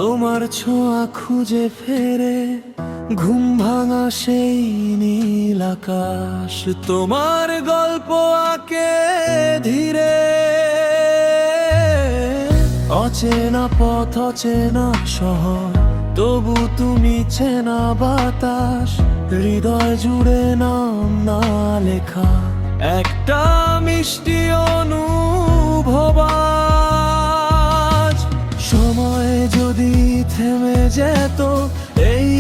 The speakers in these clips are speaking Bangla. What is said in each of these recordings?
তোমার ছোঁয়া খুঁজে ফেরে ঘুম ভাঙা সেই নীল আকাশ, তোমার গল্প আঁকে ধীরে। অচেনা পথ অচেনা শহর, তবু তুমি চেনা বাতাস। হৃদয় জুড়ে নাম না লেখা একটা মিষ্টি অনুভব আজ। সময় যদি থেমে যেত এই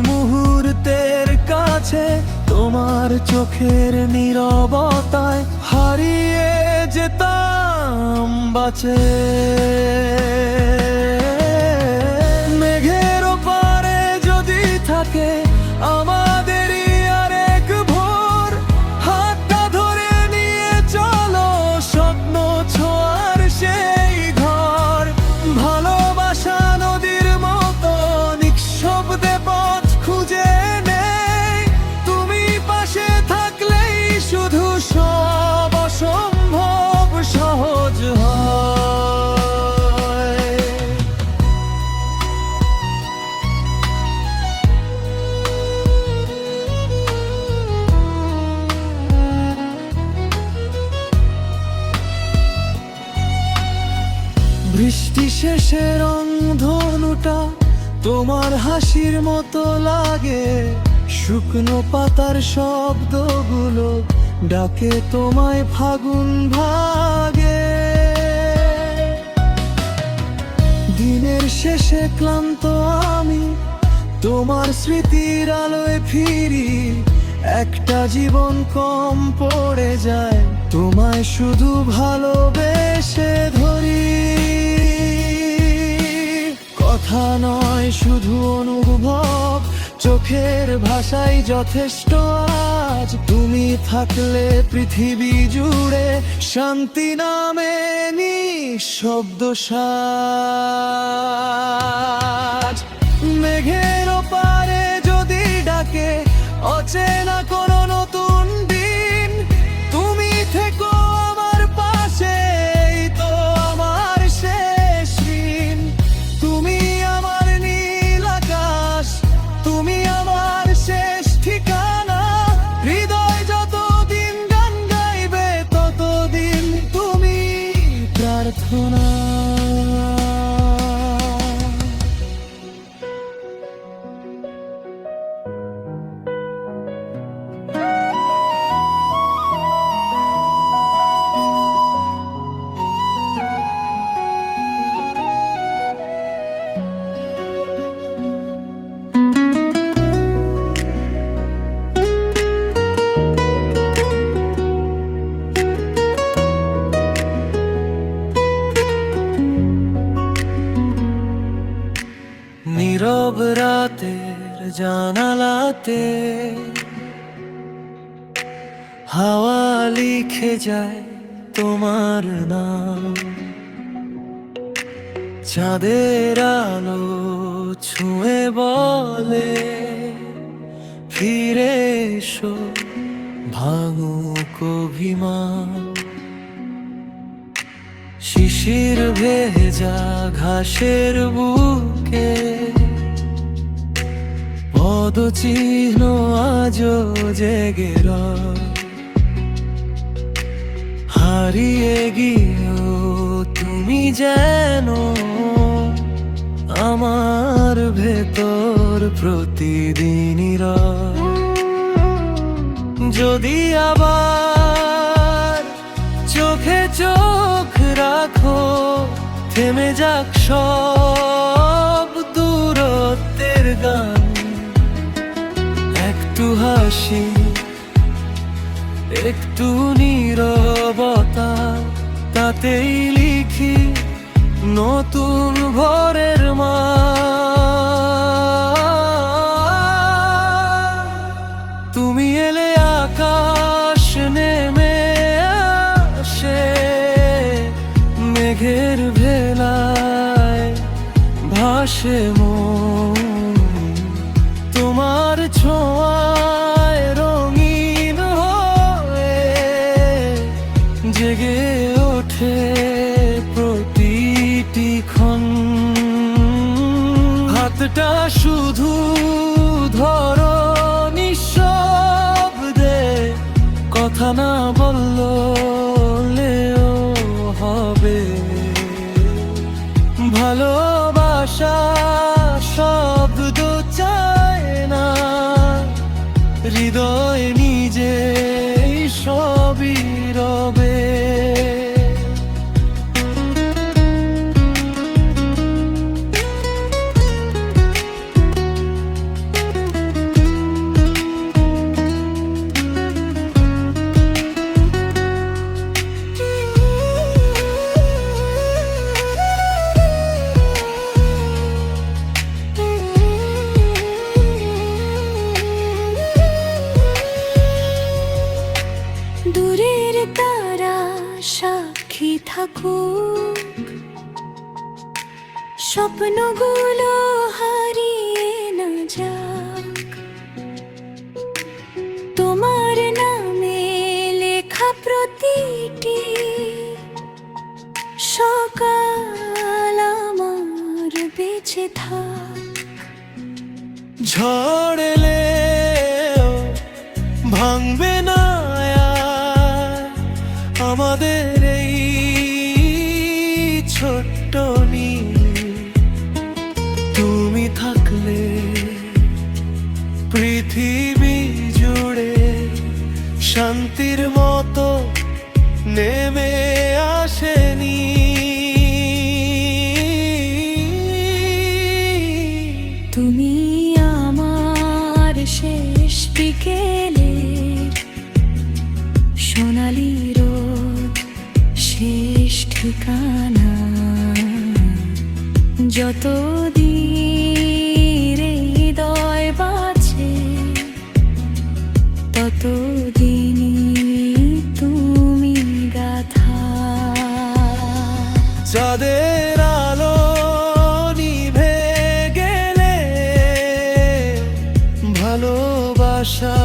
মুহূর্তের কাছে, তোমার চোখের নীরবতায় হারিয়ে যেতাম বাঁচে। মেঘের ওপারে যদি থাকে আমাদেরই আরেক ভোর, হাতটা ধরে নিয়ে চলো স্বপ্ন ছোঁয়ার সেই ঘর। ভালোবাসা নদীর মতো নিঃশব্দে পথ খুঁজে নেই, তুমি পাশে থাকলেই শুধু সব অসম্ভব সহজ হয়। বৃষ্টি শেষে রংধনুটা তোমার হাসির মতো লাগে, শুকনো পাতার শব্দগুলো ডাকে তোমায় ফাগুন ভাগে। দিনের শেষে ক্লান্ত আমি তোমার স্মৃতির আলোয় ফিরি, একটা জীবন কম পড়ে যায় তোমায় শুধু ভালোবেসে ধরি। কথা নয় শুধু অনুভব, চোখের ভাষাই যথেষ্ট আজ। তুমি থাকলে পৃথিবী জুড়ে শান্তি নামে নিঃশব্দ সাজ। মেঘের ওপারে যদি ডাকে অচেনা কোনো নতুন দিন, তুমি থেকো আমার পাশে, এই তো আমার শেষ ঋণ। তুমি আমার নীল আকাশ, তুমি আমার শেষ ঠিকানা। হৃদয় যতদিন গান গাইবে ততদিন তুমি প্রার্থনা। নীরব রাতের জানালাতে হাওয়া লিখে যায় তোমার নাম। চাঁদের আলো ছুঁয়ে বলে ফিরে এসো ভাঙুক অভিমান। শিশির ভেজা ঘাসের বুকে পদচিহ্ন আজও জেগে রয়। হারিয়ে গিয়েও তুমি যেন আমার ভেতর প্রতিদিনই রয়। যদি আবার চোখে চোখ রাখো, থেমে যাক সব দূরত্বের গান। একটু হাসি একটু নীরবতা, তাতেই লিখি নতুন ভোরের মান। তুমি এলে আকাশ নেমে আসে, মেঘের ভেলায় ভাসে মন। তোমার ছোঁয়ায় রঙিন হয়ে জেগে ওঠে প্রতিটি ক্ষণ। হাতটা শুধু ধরো নিঃশব্দে, কথা না বললেও হবে। ভালোবাসা শব্দ চায় না, হৃদয় নিজে সবই রবে। দূরের তারা সাক্ষী থাকুক, স্বপ্নগুলো হারিয়ে না যাক। তোমার নামে লেখা প্রতিটি সকাল আমার বেঁচে থাক। ঝড় এলেও ভাঙবে না আমাদের এই ছোট্ট নীল। তুমি থাকলে পৃথিবী জুড়ে শান্তির মতো নেমে আসেনি। তুমি আমার শেষ বিকেলে সোনালি রোদ, শেষ ঠিকানা। যতদিন হৃদয় বাঁচে ততদিনই তুমি গাথা। চাঁদের আলো নিভে গেলে ভালোবাসা